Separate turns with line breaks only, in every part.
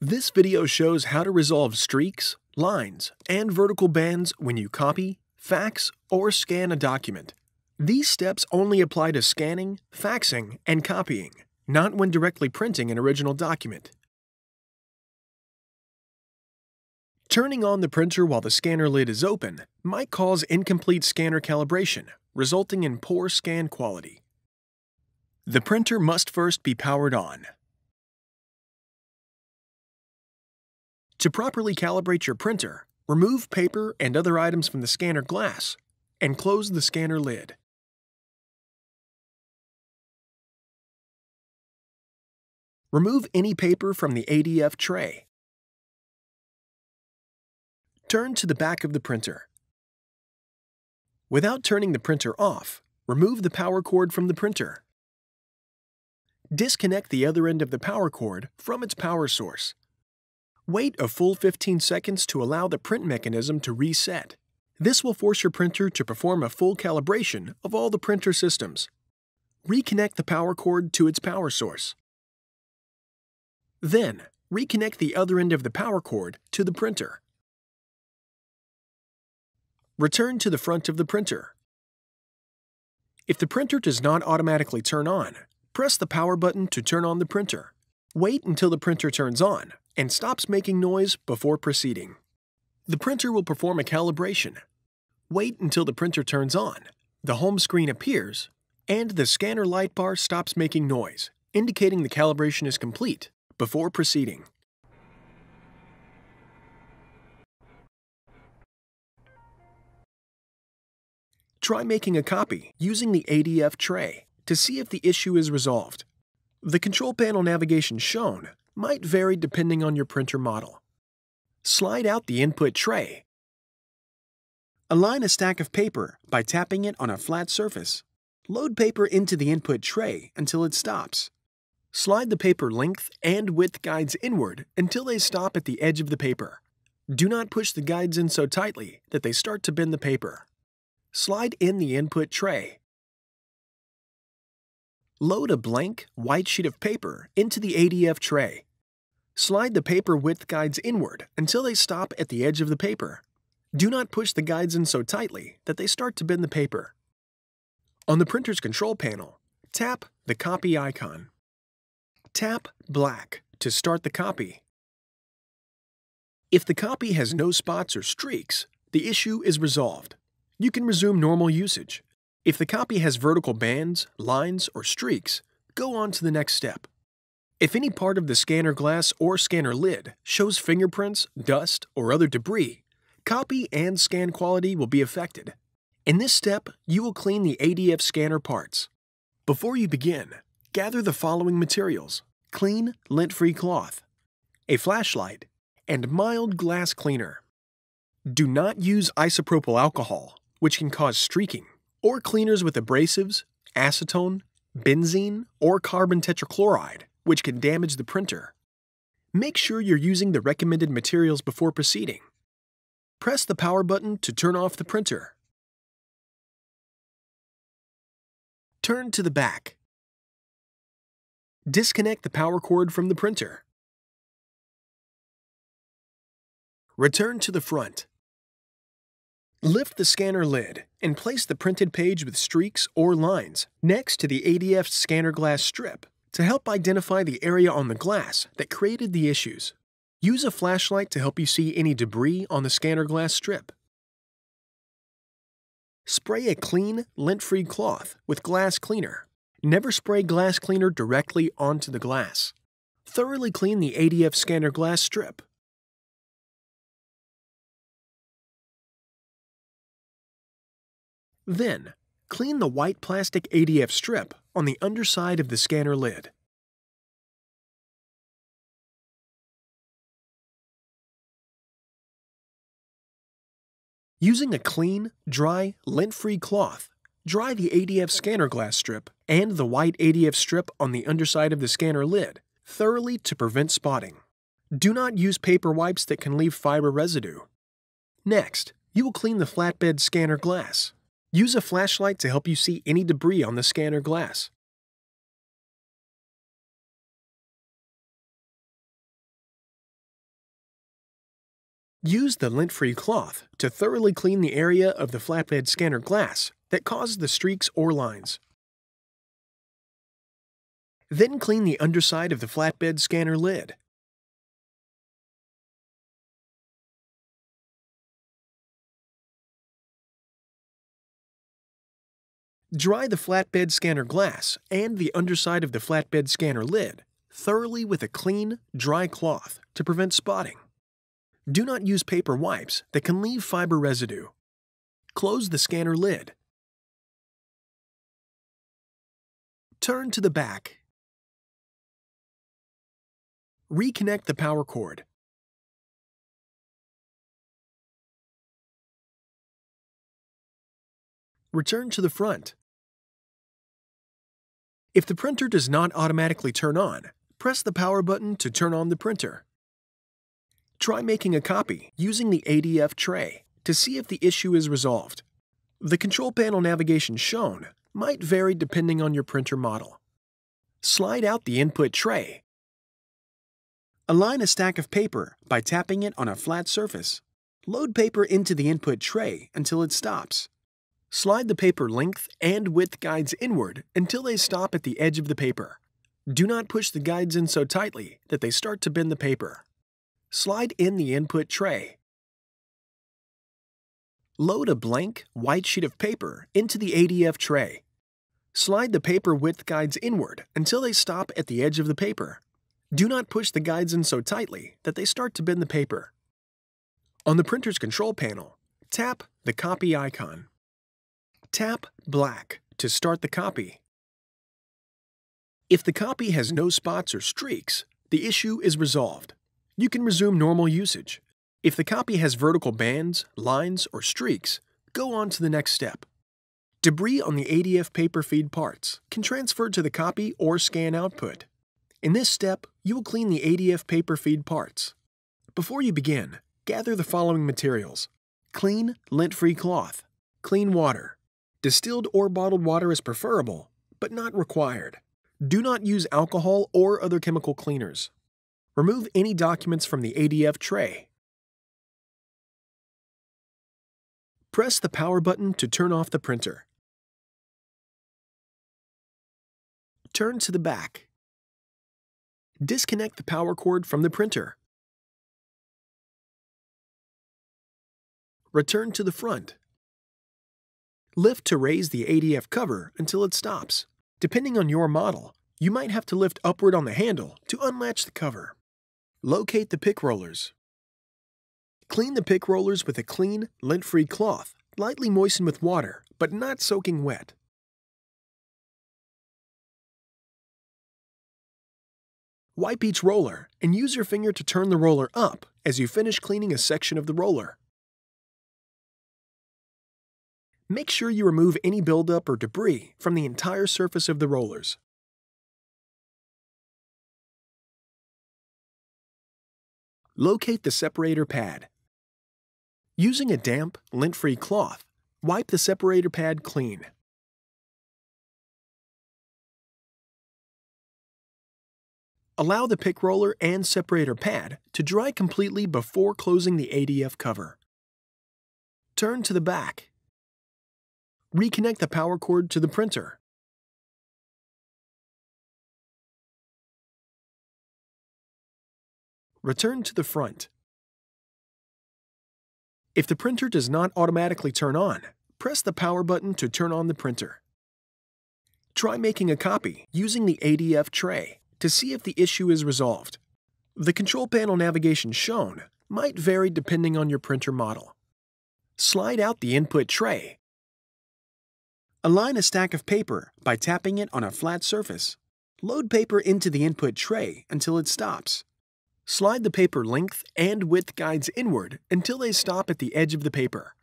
This video shows how to resolve streaks, lines, and vertical bands when you copy, fax, or scan a document. These steps only apply to scanning, faxing, and copying, not when directly printing an original document. Turning on the printer while the scanner lid is open might cause incomplete scanner calibration, resulting in poor scan quality. The printer must first be powered on. To properly calibrate your printer, remove paper and other items from the scanner glass and close the scanner lid. Remove any paper from the ADF tray. Turn to the back of the printer. Without turning the printer off, remove the power cord from the printer. Disconnect the other end of the power cord from its power source. Wait a full 15 seconds to allow the print mechanism to reset. This will force your printer to perform a full calibration of all the printer systems. Reconnect the power cord to its power source. Then, reconnect the other end of the power cord to the printer. Return to the front of the printer. If the printer does not automatically turn on, press the power button to turn on the printer. Wait until the printer turns on and stops making noise before proceeding. The printer will perform a calibration. Wait until the printer turns on, the home screen appears, and the scanner light bar stops making noise, indicating the calibration is complete, before proceeding. Try making a copy using the ADF tray to see if the issue is resolved. The control panel navigation shown might vary depending on your printer model. Slide out the input tray. Align a stack of paper by tapping it on a flat surface. Load paper into the input tray until it stops. Slide the paper length and width guides inward until they stop at the edge of the paper. Do not push the guides in so tightly that they start to bend the paper. Slide in the input tray. Load a blank, white sheet of paper into the ADF tray. Slide the paper width guides inward until they stop at the edge of the paper. Do not push the guides in so tightly that they start to bend the paper. On the printer's control panel, tap the copy icon. Tap black to start the copy. If the copy has no spots or streaks, the issue is resolved. You can resume normal usage. If the copy has vertical bands, lines, or streaks, go on to the next step. If any part of the scanner glass or scanner lid shows fingerprints, dust, or other debris, copy and scan quality will be affected. In this step, you will clean the ADF scanner parts. Before you begin, gather the following materials: clean, lint-free cloth, a flashlight, and mild glass cleaner. Do not use isopropyl alcohol, which can cause streaking, or cleaners with abrasives, acetone, benzene, or carbon tetrachloride, which can damage the printer. Make sure you're using the recommended materials before proceeding. Press the power button to turn off the printer. Turn to the back. Disconnect the power cord from the printer. Return to the front. Lift the scanner lid and place the printed page with streaks or lines next to the ADF scanner glass strip to help identify the area on the glass that created the issues. Use a flashlight to help you see any debris on the scanner glass strip. Spray a clean, lint-free cloth with glass cleaner. Never spray glass cleaner directly onto the glass. Thoroughly clean the ADF scanner glass strip. Then, clean the white plastic ADF strip on the underside of the scanner lid. Using a clean, dry, lint-free cloth, dry the ADF scanner glass strip and the white ADF strip on the underside of the scanner lid thoroughly to prevent spotting. Do not use paper wipes that can leave fiber residue. Next, you will clean the flatbed scanner glass. Use a flashlight to help you see any debris on the scanner glass. Use the lint-free cloth to thoroughly clean the area of the flatbed scanner glass that causes the streaks or lines. Then clean the underside of the flatbed scanner lid. Dry the flatbed scanner glass and the underside of the flatbed scanner lid thoroughly with a clean, dry cloth to prevent spotting. Do not use paper wipes that can leave fiber residue. Close the scanner lid. Turn to the back. Reconnect the power cord. Return to the front. If the printer does not automatically turn on, press the power button to turn on the printer. Try making a copy using the ADF tray to see if the issue is resolved. The control panel navigation shown might vary depending on your printer model. Slide out the input tray. Align a stack of paper by tapping it on a flat surface. Load paper into the input tray until it stops. Slide the paper length and width guides inward until they stop at the edge of the paper. Do not push the guides in so tightly that they start to bend the paper. Slide in the input tray. Load a blank, white sheet of paper into the ADF tray. Slide the paper width guides inward until they stop at the edge of the paper. Do not push the guides in so tightly that they start to bend the paper. On the printer's control panel, tap the copy icon. Tap black to start the copy. If the copy has no spots or streaks, the issue is resolved. You can resume normal usage. If the copy has vertical bands, lines, or streaks, go on to the next step. Debris on the ADF paper feed parts can transfer to the copy or scan output. In this step, you will clean the ADF paper feed parts. Before you begin, gather the following materials: clean, lint-free cloth, clean water. Distilled or bottled water is preferable, but not required. Do not use alcohol or other chemical cleaners. Remove any documents from the ADF tray. Press the power button to turn off the printer. Turn to the back. Disconnect the power cord from the printer. Return to the front. Lift to raise the ADF cover until it stops. Depending on your model, you might have to lift upward on the handle to unlatch the cover. Locate the pick rollers. Clean the pick rollers with a clean, lint-free cloth, lightly moistened with water, but not soaking wet. Wipe each roller and use your finger to turn the roller up as you finish cleaning a section of the roller. Make sure you remove any buildup or debris from the entire surface of the rollers. Locate the separator pad. Using a damp, lint-free cloth, wipe the separator pad clean. Allow the pick roller and separator pad to dry completely before closing the ADF cover. Turn to the back. Reconnect the power cord to the printer. Return to the front. If the printer does not automatically turn on, press the power button to turn on the printer. Try making a copy using the ADF tray to see if the issue is resolved. The control panel navigation shown might vary depending on your printer model. Slide out the input tray. Align a stack of paper by tapping it on a flat surface. Load paper into the input tray until it stops. Slide the paper length and width guides inward until they stop at the edge of the paper.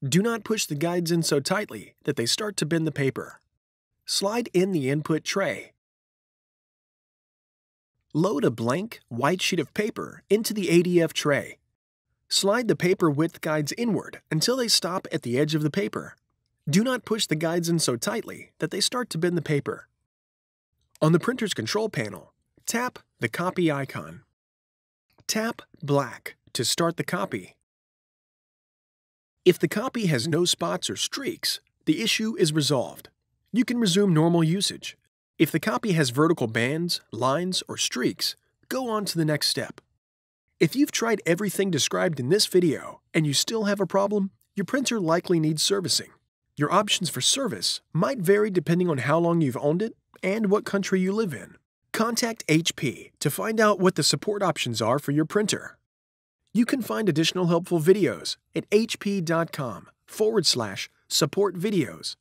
Do not push the guides in so tightly that they start to bend the paper. Slide in the input tray. Load a blank, white sheet of paper into the ADF tray. Slide the paper width guides inward until they stop at the edge of the paper. Do not push the guides in so tightly that they start to bend the paper. On the printer's control panel, tap the copy icon. Tap black to start the copy. If the copy has no spots or streaks, the issue is resolved. You can resume normal usage. If the copy has vertical bands, lines, or streaks, go on to the next step. If you've tried everything described in this video and you still have a problem, your printer likely needs servicing. Your options for service might vary depending on how long you've owned it and what country you live in. Contact HP to find out what the support options are for your printer. You can find additional helpful videos at hp.com/support videos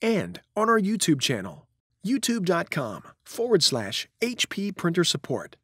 and on our YouTube channel, youtube.com/HP printer support.